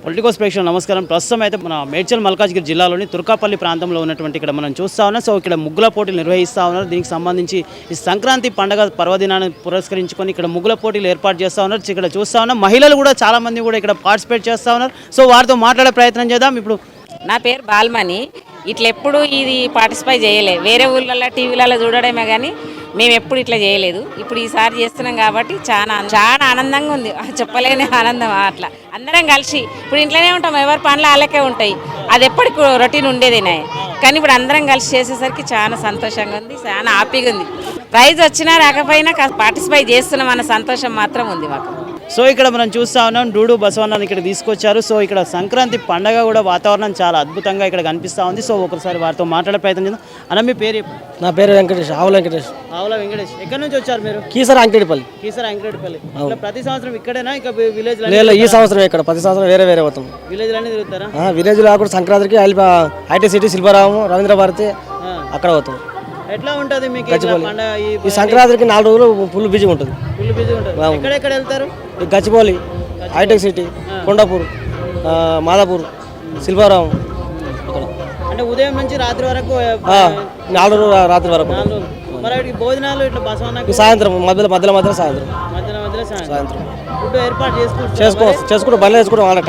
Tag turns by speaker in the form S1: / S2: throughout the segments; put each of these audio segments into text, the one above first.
S1: Politicos ప్రేక్షకులు నమస్కారం. ప్రస్తుతం అయితే మన మేడ్చల్ మల్కాజ్గిరి జిల్లాలోని తుర్కాపల్లి ప్రాంతంలో ఉన్నటువంటి ఇక్కడ మనం చూస్తా ఉన్నాం. సో ఇక్కడ ముగ్గుల పోటీలు నిర్వహిస్తూ ఉన్నారు. దీనికి సంబంధించి ఈ సంక్రాంతి పండుగ పర్వదినాన్ని పురస్కరించుకొని ఇక్కడ ముగ్గుల పోటీలు ఏర్పాటు చేస్తూ ఉన్నారు. ఇక్కడ చూస్తూ ఉన్నాం మహిళలు కూడా చాలా మంది కూడా ఇక్కడ పార్టిసిపేట్ చేస్తూ ఉన్నారు. సో వారితో మాట్లాడే ప్రయత్నం చేద్దాం. ఇప్పుడు
S2: నా పేరు బాల్మణి. ఇట్లా ఎప్పుడు ఇది పార్టిసిపేట్ చేయలేదు, వేరే ఊళ్ళల్లో టీవీలలో చూడడమే కానీ మేము ఎప్పుడు ఇట్లా చేయలేదు. ఇప్పుడు ఈసారి చేస్తున్నాం కాబట్టి చాలా ఆనందంగా ఉంది, చెప్పలేని ఆనందం. అట్లా అందరం కలిసి ఇప్పుడు ఇంట్లోనే ఉంటాం, ఎవరి పనులు వాళ్ళకే ఉంటాయి, అది ఎప్పటికి రొటీన్ ఉండేదేనా. కానీ ఇప్పుడు అందరం కలిసి చేసేసరికి చాలా సంతోషంగా ఉంది, చాలా హ్యాపీగా ఉంది. ప్రైజ్ వచ్చినా రాకపోయినా పార్టిసిపేట్ చేస్తున్నాం అన్న సంతోషం మాత్రం ఉంది మాకు.
S1: సో ఇక్కడ మనం చూస్తూ ఉన్నాం డూడు బసవన్నని ఇక్కడ తీసుకొచ్చారు. సో ఇక్కడ సంక్రాంతి పండగ కూడా వాతావరణం చాలా అద్భుతంగా ఇక్కడ కనిపిస్తూ ఉంది. సో ఒకసారి వారితో మాట్లాడే ప్రయత్నం చేద్దాం. అన్న మీ పేరు?
S3: నా పేరు వెంకటేష్, ఆవుల వెంకటేష్.
S1: ఆవుల వెంకటేష్. ఎక్కడి నుంచి వచ్చారు మీరు?
S3: కీసర అంకిరెడ్డిపల్లి.
S1: కీసర అంకిరెడ్డిపల్లి. ప్రతి సంవత్సరం ఇక్కడేనా ఇంకా విలేజ్?
S3: లేదు, ఈ సంవత్సరం ఇక్కడ, ప్రతి సంవత్సరం వేరే వేరే పోతాం.
S1: విలేజ్ లోనే తిరుగుతారా?
S3: విలేజ్ లో కూడా సంక్రాంతికి ఐటీ సిటీ, శిల్పారామం, రవీంద్ర భారతి అక్కడ పోతాం.
S1: ఎట్లా ఉంటుంది మీకు
S3: ఈ సంక్రాంతికి 4 రోజులు ఫుల్ బిజీ ఉంటుంది.
S1: ఎక్కడెక్కడ వెళ్తారు?
S3: Gachibowli, Hitech City, Kondapur, Madhapur, Shilparamam.
S1: అంటే ఉదయం నుంచి రాత్రి వరకు
S3: 4 రోజులు రాత్రి వరకు.
S1: మరి భోజనాలు ఇట్లా బసవన్న
S3: సాయంత్రం మధ్యలో సాయంత్రం
S1: ఫుడ్ ఏర్పాటు
S3: చేసుకుంటూ బండ్లు వేసుకుంటాం.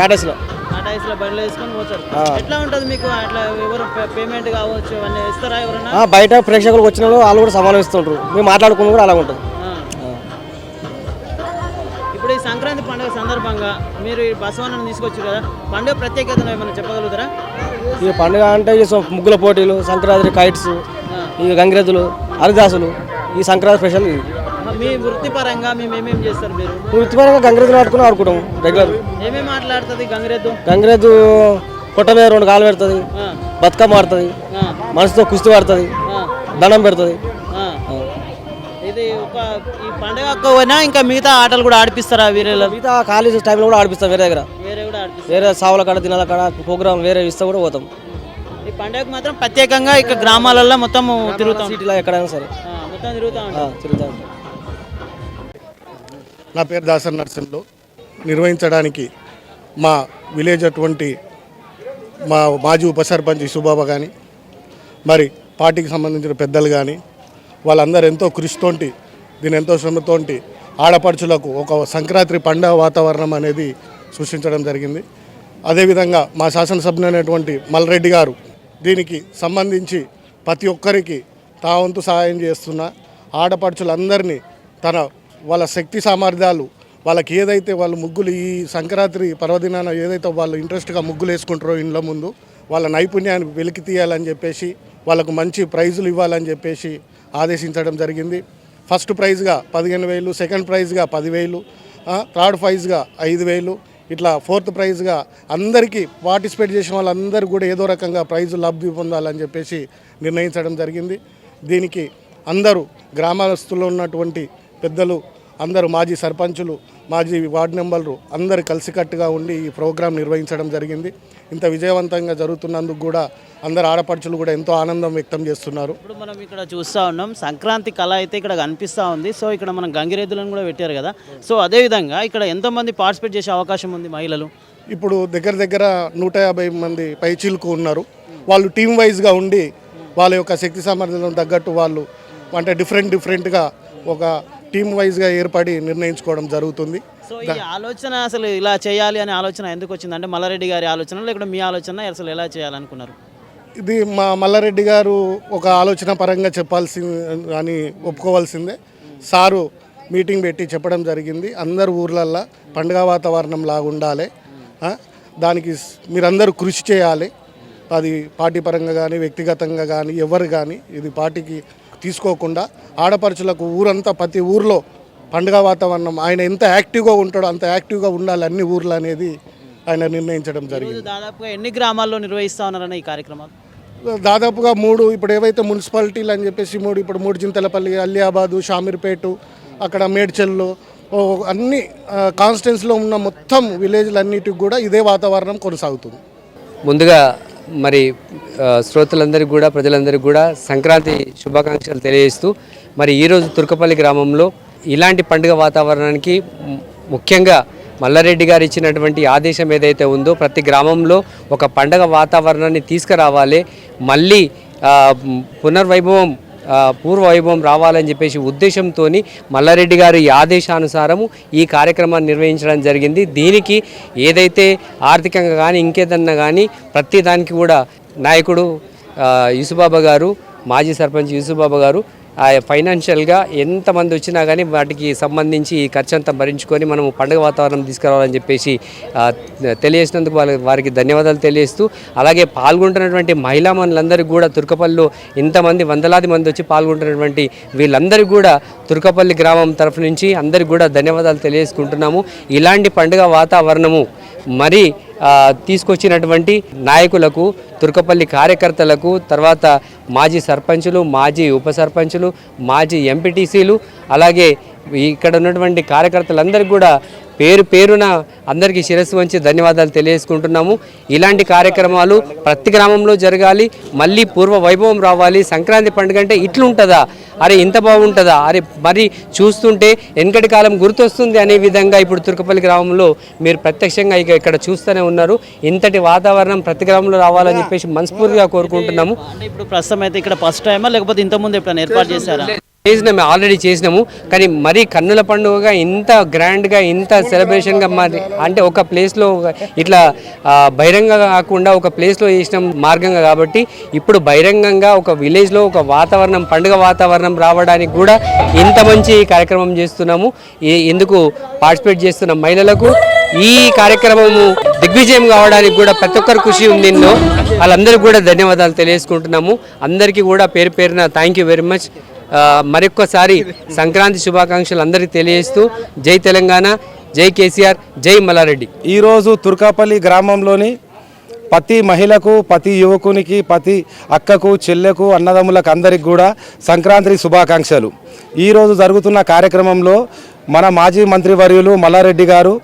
S3: టాటాస్లో
S1: బండ్లు వేసుకొని పోతారు. ఎట్లా ఉంటుంది మీకు? అట్లా ఎవరు పేమెంట్ కావచ్చు అవన్నీ ఇస్తారా ఎవరైనా?
S3: బయట ప్రేక్షకులు వచ్చిన వాళ్ళు కూడా సమానం ఇస్తుంటారు, మేము మాట్లాడుకున్న కూడా అలా ఉంటుంది.
S1: ఇప్పుడు ఈ సంక్రాంతి పండుగ సందర్భంగా మీరు ఈ బసవన్నను తీసుకొచ్చారు కదా, పండుగ ప్రత్యేకతను ఏమైనా చెప్పగలుగుతారా?
S3: ఈ పండుగ అంటే ఈ ముగ్గుల పోటీలు, సంక్రాంతి కైట్స్, ఈ గంగిరెద్దులు, హరిదాసులు, ఈ సంక్రాంతి స్పెషల్.
S1: మీ వృత్తిపరంగా మేమేం చేస్తారు? మీరు
S3: వృత్తిపరంగా గంగిరెద్దులు ఆడుకుంటాం రెగ్యులర్.
S1: ఏమేమి మాట్లాడుతుంది గంగిరెద్దు?
S3: గంగిరెద్దు పొట్ట మీద 2 కాలు పెడుతుంది, బతుకమ్మ ఆడుతుంది, మనసుతో కుస్తీ ఆడుతుంది, దండం పెడుతుంది.
S1: ఇది ఈ పండుగ పోయినా ఇంకా మిగతా ఆటలు కూడా ఆడిపిస్తారా?
S3: మిగతా కాలేజ్ టైంలో కూడా ఆడిపిస్తాం. వేరే దగ్గర వేరే సావుల కాడ, దినాల కాడ ప్రోగ్రామ్ వేరే ఇస్తా కూడా పోతాం.
S1: ఈ పండుగకు మాత్రం ప్రత్యేకంగా ఇక్కడ గ్రామాలలో మొత్తం తిరుగుతాం.
S3: సిటీలో ఎక్కడైనా సరే
S1: మొత్తం తిరుగుతాం.
S4: నా పేరు దాసర్ నర్సింహులు. నిర్వహించడానికి మా విలేజ్ అటువంటి మా మాజీ ఉప సర్పంచ్ సుబాబా కానీ, మరి పార్టీకి సంబంధించిన పెద్దలు కానీ, వాళ్ళందరూ ఎంతో కృషితోటి, దీని ఎంతో శ్రమతోటి ఆడపడుచులకు ఒక సంక్రాంతి పండుగ వాతావరణం అనేది సృష్టించడం జరిగింది. అదేవిధంగా మా శాసనసభ్యులైనటువంటి మల్రెడ్డి గారు దీనికి సంబంధించి ప్రతి ఒక్కరికి తావంతు సహాయం చేస్తున్న ఆడపడుచులందరినీ వాళ్ళ శక్తి సామర్థ్యాలు, వాళ్ళకి ఏదైతే వాళ్ళు ముగ్గులు ఈ సంక్రాంతి పర్వదినాన ఏదైతే వాళ్ళు ఇంట్రెస్ట్గా ముగ్గులు వేసుకుంటారో ఇండ్ల ముందు, వాళ్ళ నైపుణ్యాన్ని వెలికి తీయాలని చెప్పేసి, వాళ్ళకు మంచి ప్రైజులు ఇవ్వాలని చెప్పేసి ఆదేశించడం జరిగింది. ఫస్ట్ ప్రైజ్గా 15,000, సెకండ్ ప్రైజ్గా 10,000, థర్డ్ ప్రైజ్గా 5,000, ఇట్లా ఫోర్త్ ప్రైజ్గా అందరికీ పార్టిసిపేట్ చేసిన వాళ్ళందరూ కూడా ఏదో రకంగా ప్రైజు లబ్ధి పొందాలని చెప్పేసి నిర్ణయించడం జరిగింది. దీనికి అందరూ గ్రామస్తుల్లో ఉన్నటువంటి పెద్దలు, అందరూ మాజీ సర్పంచులు, మాజీ వార్డు మెంబర్లు అందరూ కలిసికట్టుగా ఉండి ఈ ప్రోగ్రాం నిర్వహించడం జరిగింది. ఇంత విజయవంతంగా జరుగుతున్నందుకు కూడా అందరు ఆడపడుచులు కూడా ఎంతో ఆనందం వ్యక్తం చేస్తున్నారు.
S1: ఇప్పుడు మనం ఇక్కడ చూస్తూ ఉన్నాం, సంక్రాంతి కళ అయితే ఇక్కడ కనిపిస్తూ ఉంది. సో ఇక్కడ మనం గంగిరెద్దులను కూడా పెట్టారు కదా, సో అదేవిధంగా ఇక్కడ ఎంతోమంది పార్టిసిపేట్ చేసే అవకాశం ఉంది మహిళలు?
S4: ఇప్పుడు దగ్గర 150 మంది పైచీలకు ఉన్నారు. వాళ్ళు టీమ్ వైజ్గా ఉండి వాళ్ళ యొక్క శక్తి సామర్థ్యం తగ్గట్టు వాళ్ళు అంటే డిఫరెంట్గా ఒక టీమ్ వైజ్గా ఏర్పడి నిర్ణయించుకోవడం జరుగుతుంది.
S1: సో ఈ ఆలోచన అసలు ఇలా చేయాలి అనే ఆలోచన ఎందుకు వచ్చింది? అంటే మల్లారెడ్డి గారి ఆలోచన లేకపోతే మీ ఆలోచన అసలు ఎలా చేయాలనుకున్నారు?
S4: ఇది మా మల్లారెడ్డి గారు ఒక ఆలోచన పరంగా అని ఒప్పుకోవాల్సిందే. సారు మీటింగ్ పెట్టి చెప్పడం జరిగింది, అందరు ఊర్లల్లో పండుగ వాతావరణం లాగా ఉండాలి, దానికి మీరందరూ కృషి చేయాలి. అది పార్టీ పరంగా కానీ వ్యక్తిగతంగా కానీ ఎవరు కానీ ఇది పార్టీకి తీసుకోకుండా ఆడపడుచులకు ఊరంతా ప్రతి ఊర్లో పండుగ వాతావరణం ఆయన ఎంత యాక్టివ్గా ఉంటాడో అంత యాక్టివ్గా ఉండాలి అన్ని ఊర్లు అనేది ఆయన నిర్ణయించడం జరిగింది.
S1: దాదాపుగా ఎన్ని గ్రామాల్లో నిర్వహిస్తూ ఉన్నారన్న ఈ కార్యక్రమాలు?
S4: దాదాపుగా 3 ఇప్పుడు ఏవైతే మున్సిపాలిటీలు అని చెప్పేసి 3 చింతలపల్లి, అలియాబాదు, షామీర్పేట, అక్కడ మేడ్చల్లో అన్ని కాన్స్టిట్యున్సీలో ఉన్న మొత్తం విలేజ్లన్నిటికి కూడా ఇదే వాతావరణం కొనసాగుతుంది.
S5: ముందుగా మరి శ్రోతలందరికీ కూడా, ప్రజలందరికీ కూడా సంక్రాంతి శుభాకాంక్షలు తెలియజేస్తూ, మరి ఈరోజు తుర్కపల్లి గ్రామంలో ఇలాంటి పండుగ వాతావరణానికి ముఖ్యంగా మల్లారెడ్డి గారు ఇచ్చినటువంటి ఆదేశం ఏదైతే ఉందో ప్రతి గ్రామంలో ఒక పండగ వాతావరణాన్ని తీసుకురావాలి, మళ్ళీ పునర్వైభవం పూర్వ వైభవం రావాలని చెప్పేసి ఉద్దేశంతో మల్లారెడ్డి గారి ఆదేశానుసారము ఈ కార్యక్రమాన్ని నిర్వహించడం జరిగింది. దీనికి ఏదైతే ఆర్థికంగా కానీ ఇంకేదన్నా కానీ ప్రతి దానికి కూడా నాయకుడు యూసుబాబా గారు, మాజీ సర్పంచ్ యూసుబాబా గారు ఫైనాన్షియల్గా ఎంతమంది వచ్చినా కానీ వాటికి సంబంధించి ఈ ఖర్చు అంతా భరించుకొని మనము పండుగ వాతావరణం తీసుకురావాలని చెప్పేసి తెలియజేసినందుకు వారికి ధన్యవాదాలు తెలియజేస్తూ, అలాగే పాల్గొంటున్నటువంటి మహిళా మనులందరికీ కూడా తుర్కపల్లిలో ఇంతమంది వందలాది మంది వచ్చి పాల్గొంటున్నటువంటి వీళ్ళందరికీ కూడా తుర్కపల్లి గ్రామం తరఫు నుంచి అందరికీ కూడా ధన్యవాదాలు తెలియజేసుకుంటున్నాము. ఇలాంటి పండుగ వాతావరణము మరి తీసుకొచ్చినటువంటి నాయకులకు, తుర్కపల్లి కార్యకర్తలకు, తర్వాత మాజీ సర్పంచులు, మాజీ ఉప సర్పంచులు, మాజీ ఎంపీటీసీలు, అలాగే ఇక్కడ ఉన్నటువంటి కార్యకర్తలందరికీ కూడా పేరు పేరున అందరికీ శిరస్సు వంచి ధన్యవాదాలు తెలియజేసుకుంటున్నాము. ఇలాంటి కార్యక్రమాలు ప్రతి గ్రామంలో జరగాలి, మళ్ళీ పూర్వ వైభవం రావాలి. సంక్రాంతి పండుగ అంటే ఇట్లుంటుందా, అరే ఇంత బాగుంటుందా, అరే మరి చూస్తుంటే వెనకటి కాలం గుర్తొస్తుంది అనే విధంగా ఇప్పుడు తుర్కపల్లి గ్రామంలో మీరు ప్రత్యక్షంగా ఇక్కడ చూస్తూనే ఉన్నారు. ఇంతటి వాతావరణం ప్రతి గ్రామంలో రావాలని చెప్పేసి మనస్ఫూర్తిగా కోరుకుంటున్నాము.
S1: అంటే ఇప్పుడు ప్రస్తుతం అయితే ఇక్కడ ఫస్ట్ టైమా లేకపోతే ఇంతకుముందు ఎప్పుడైనా ఏర్పాటు చేశారా?
S5: చేసినాము, ఆల్రెడీ చేసినాము. కానీ మరీ కన్నుల పండుగగా ఇంత గ్రాండ్గా ఇంత సెలబ్రేషన్గా మరి అంటే ఒక ప్లేస్లో ఇట్లా బహిరంగంగా కాకుండా ఒక ప్లేస్లో చేసిన మార్గంగా కాబట్టి ఇప్పుడు బహిరంగంగా ఒక విలేజ్లో ఒక వాతావరణం, పండుగ వాతావరణం రావడానికి కూడా ఇంత మంచి కార్యక్రమం చేస్తున్నాము. ఎందుకు పార్టిసిపేట్ చేస్తున్న మహిళలకు ఈ కార్యక్రమము దిగ్విజయం కావడానికి కూడా ప్రతి ఒక్కరు కృషి ఉంది. వాళ్ళందరికీ కూడా ధన్యవాదాలు తెలియజేసుకుంటున్నాము. అందరికీ కూడా పేరు పేరున థ్యాంక్ యూ వెరీ మచ్. మరొక్కసారి సంక్రాంతి శుభాకాంక్షలు అందరికీ తెలియజేస్తూ జై తెలంగాణ, జై కేసీఆర్, జై మల్లారెడ్డి.
S6: ఈరోజు తుర్కాపల్లి గ్రామంలోని ప్రతి మహిళకు, ప్రతి యువకునికి, ప్రతి అక్కకు, చెల్లెకు, అన్నదమ్ములకు అందరికి కూడా సంక్రాంతి శుభాకాంక్షలు. ఈరోజు జరుగుతున్న కార్యక్రమంలో మన మాజీ మంత్రివర్యులు మల్లారెడ్డి గారు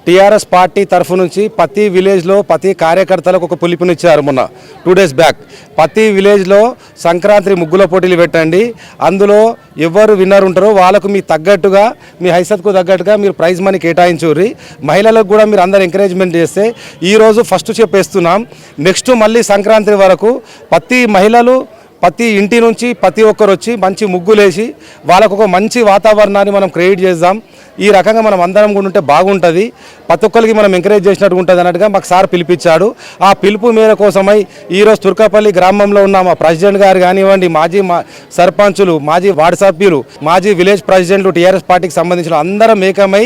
S6: టీఆర్ఎస్ పార్టీ తరఫు నుంచి ప్రతి విలేజ్లో ప్రతి కార్యకర్తలకు ఒక పిలుపునిచ్చారు. మొన్న 2 days బ్యాక్ ప్రతి విలేజ్లో సంక్రాంతి ముగ్గుల పోటీలు పెట్టండి, అందులో ఎవరు విన్నర్ ఉంటారో వాళ్ళకు మీ తగ్గట్టుగా, మీ హైసత్కు తగ్గట్టుగా మీరు ప్రైజ్ మనీ కేటాయించుర్రి. మహిళలకు కూడా మీరు అందరు ఎంకరేజ్మెంట్ చేస్తే ఈరోజు ఫస్ట్ చెప్పేస్తున్నాం, నెక్స్ట్ మళ్ళీ సంక్రాంతి వరకు ప్రతి మహిళలు ప్రతి ఇంటి నుంచి ప్రతి ఒక్కరు వచ్చి మంచి ముగ్గులేసి వాళ్ళకు ఒక మంచి వాతావరణాన్ని మనం క్రియేట్ చేద్దాం. ఈ రకంగా మనం అందరం కూడా ఉంటే బాగుంటుంది, ప్రతి ఒక్కరికి మనం ఎంకరేజ్ చేసినట్టు ఉంటుంది అన్నట్టుగా మాకు సార్ పిలిపించాడు. ఆ పిలుపు మేర కోసమై ఈరోజు తుర్కపల్లి గ్రామంలో ఉన్న మా ప్రెసిడెంట్ గారు కానివ్వండి, మాజీ సర్పంచులు, మాజీ వార్డు సభ్యులు, మాజీ విలేజ్ ప్రెసిడెంట్లు, టీఆర్ఎస్ పార్టీకి సంబంధించిన అందరం ఏకమై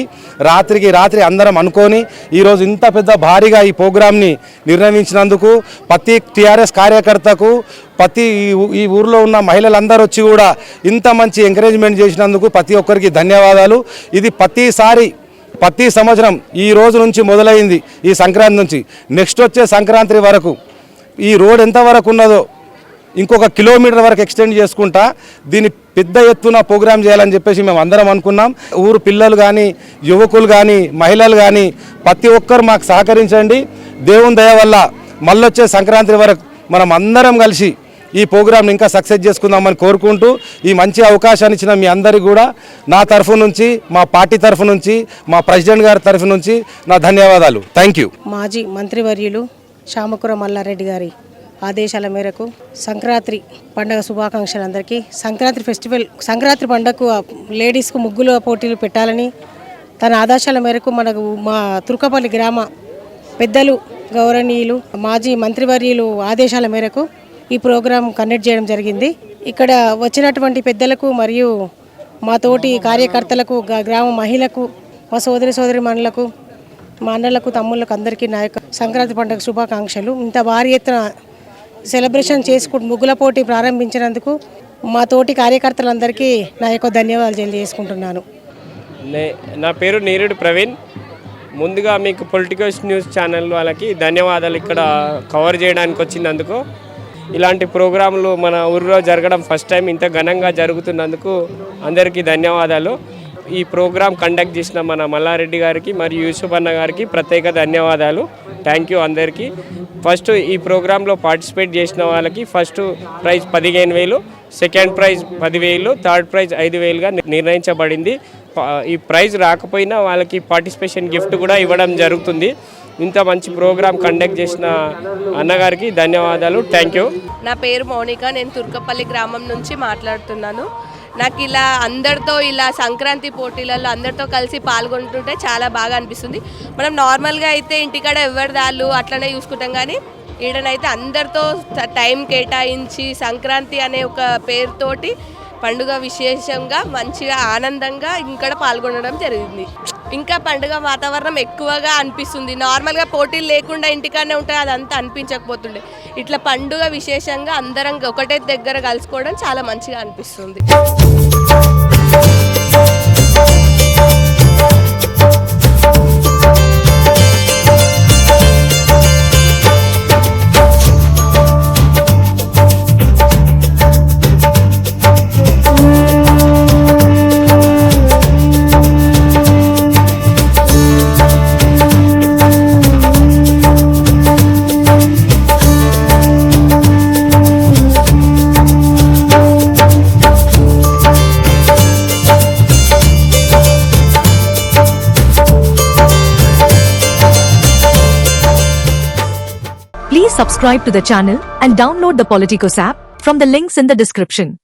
S6: రాత్రికి రాత్రి అందరం అనుకొని ఈరోజు ఇంత పెద్ద భారీగా ఈ ప్రోగ్రామ్ని నిర్వహించినందుకు ప్రతి టీఆర్ఎస్ కార్యకర్తకు, ప్రతి ఈ ఊర్లో ఉన్న మహిళలందరూ వచ్చి కూడా ఇంత మంచి ఎంకరేజ్మెంట్ చేసినందుకు ప్రతి ఒక్కరికి ధన్యవాదాలు. ఇది ప్రతి సంవత్సరం ఈ రోజు నుంచి మొదలైంది, ఈ సంక్రాంతి నుంచి నెక్స్ట్ వచ్చే సంక్రాంతి వరకు ఈ రోడ్ ఎంతవరకు ఉన్నదో ఇంకొక కిలోమీటర్ వరకు ఎక్స్టెండ్ చేసుకుంటా దీన్ని పెద్ద ఎత్తున ప్రోగ్రామ్ చేయాలని చెప్పేసి మేము అందరం అనుకున్నాం. ఊరు పిల్లలు కానీ, యువకులు కానీ, మహిళలు కానీ ప్రతి ఒక్కరు మాకు సహకరించండి. దేవుని దయ వల్ల మళ్ళొచ్చే సంక్రాంతి వరకు మనం అందరం కలిసి ఈ ప్రోగ్రామ్ని ఇంకా సక్సెస్ చేసుకుందామని కోరుకుంటూ ఈ మంచి అవకాశాన్ని ఇచ్చిన మీ అందరికీ కూడా నా తరఫు నుంచి, మా పార్టీ తరఫు నుంచి, మా ప్రెసిడెంట్ గారి తరఫు నుంచి నా ధన్యవాదాలు. Thank you.
S7: మాజీ మంత్రివర్యులు శామకూర మల్లారెడ్డి గారి ఆదేశాల మేరకు సంక్రాంతి పండుగ శుభాకాంక్షలు అందరికీ. సంక్రాంతి పండుగకు లేడీస్కు ముగ్గుల పోటీలు పెట్టాలని తన ఆదేశాల మేరకు మనకు మా తుర్కపల్లి గ్రామ పెద్దలు, గౌరవనీయులు, మాజీ మంత్రివర్యులు ఆదేశాల మేరకు ఈ ప్రోగ్రాం కండక్ట్ చేయడం జరిగింది. ఇక్కడ వచ్చినటువంటి పెద్దలకు మరియు మా తోటి కార్యకర్తలకు, గ్రామ మహిళలకు, మా సోదరిమణులకు, మా అన్నలకు, తమ్ముళ్ళకు అందరికీ నా యొక్క సంక్రాంతి పండుగ శుభాకాంక్షలు. ఇంత భారీ ఎత్తున సెలబ్రేషన్ చేసుకుంటూ ముగ్గుల పోటీ ప్రారంభించినందుకు మా తోటి కార్యకర్తలందరికీ నా యొక్క ధన్యవాదాలు తెలియజేసుకుంటున్నాను.
S8: నా పేరు నీరుడు ప్రవీణ్. ముందుగా మీకు పొలిటికల్ న్యూస్ ఛానల్ వాళ్ళకి ధన్యవాదాలు ఇక్కడ కవర్ చేయడానికి వచ్చినందుకు. ఇలాంటి ప్రోగ్రాంలు మన ఊరిలో జరగడం ఫస్ట్ టైం, ఇంత ఘనంగా జరుగుతున్నందుకు అందరికీ ధన్యవాదాలు. ఈ ప్రోగ్రాం కండక్ట్ చేసిన మన మల్లారెడ్డి గారికి మరియు యూసుఫ్ అన్న గారికి ప్రత్యేక ధన్యవాదాలు. థ్యాంక్ యూ అందరికీ. ఫస్ట్ ఈ ప్రోగ్రాంలో పార్టిసిపేట్ చేసిన వాళ్ళకి first prize 15,000, second prize 10,000, third prize 5,000గా నిర్ణయించబడింది. ఈ ప్రైజ్ రాకపోయినా వాళ్ళకి పార్టిసిపేషన్ గిఫ్ట్ కూడా ఇవ్వడం జరుగుతుంది. ఇంత మంచి ప్రోగ్రామ్ కండక్ట్ చేసిన అన్నగారికి ధన్యవాదాలు. Thank you.
S9: నా పేరు మౌనిక, నేను తుర్కపల్లి గ్రామం నుంచి మాట్లాడుతున్నాను. నాకు ఇలా అందరితో ఇలా సంక్రాంతి పోటీలలో అందరితో కలిసి పాల్గొంటుంటే చాలా బాగా అనిపిస్తుంది. మనం నార్మల్గా అయితే ఇంటికాడ ఎవరిదాళ్ళు అట్లనే చూసుకుంటాం, కానీ ఈడనైతే అందరితో టైం కేటాయించి సంక్రాంతి అనే ఒక పేరుతోటి పండుగ విశేషంగా మంచిగా ఆనందంగా ఇక్కడ పాల్గొనడం జరిగింది. ఇంకా పండుగ వాతావరణం ఎక్కువగా అనిపిస్తుంది. నార్మల్గా పోటీలు లేకుండా ఇంటికాడనే ఉంటాయి, అదంతా అనిపించకపోతుండే. ఇట్లా పండుగ విశేషంగా అందరం ఒకటే దగ్గర కలుసుకోవడం చాలా మంచిగా అనిపిస్తుంది.
S10: Please subscribe to the channel and download the Politicos app from the links in the description.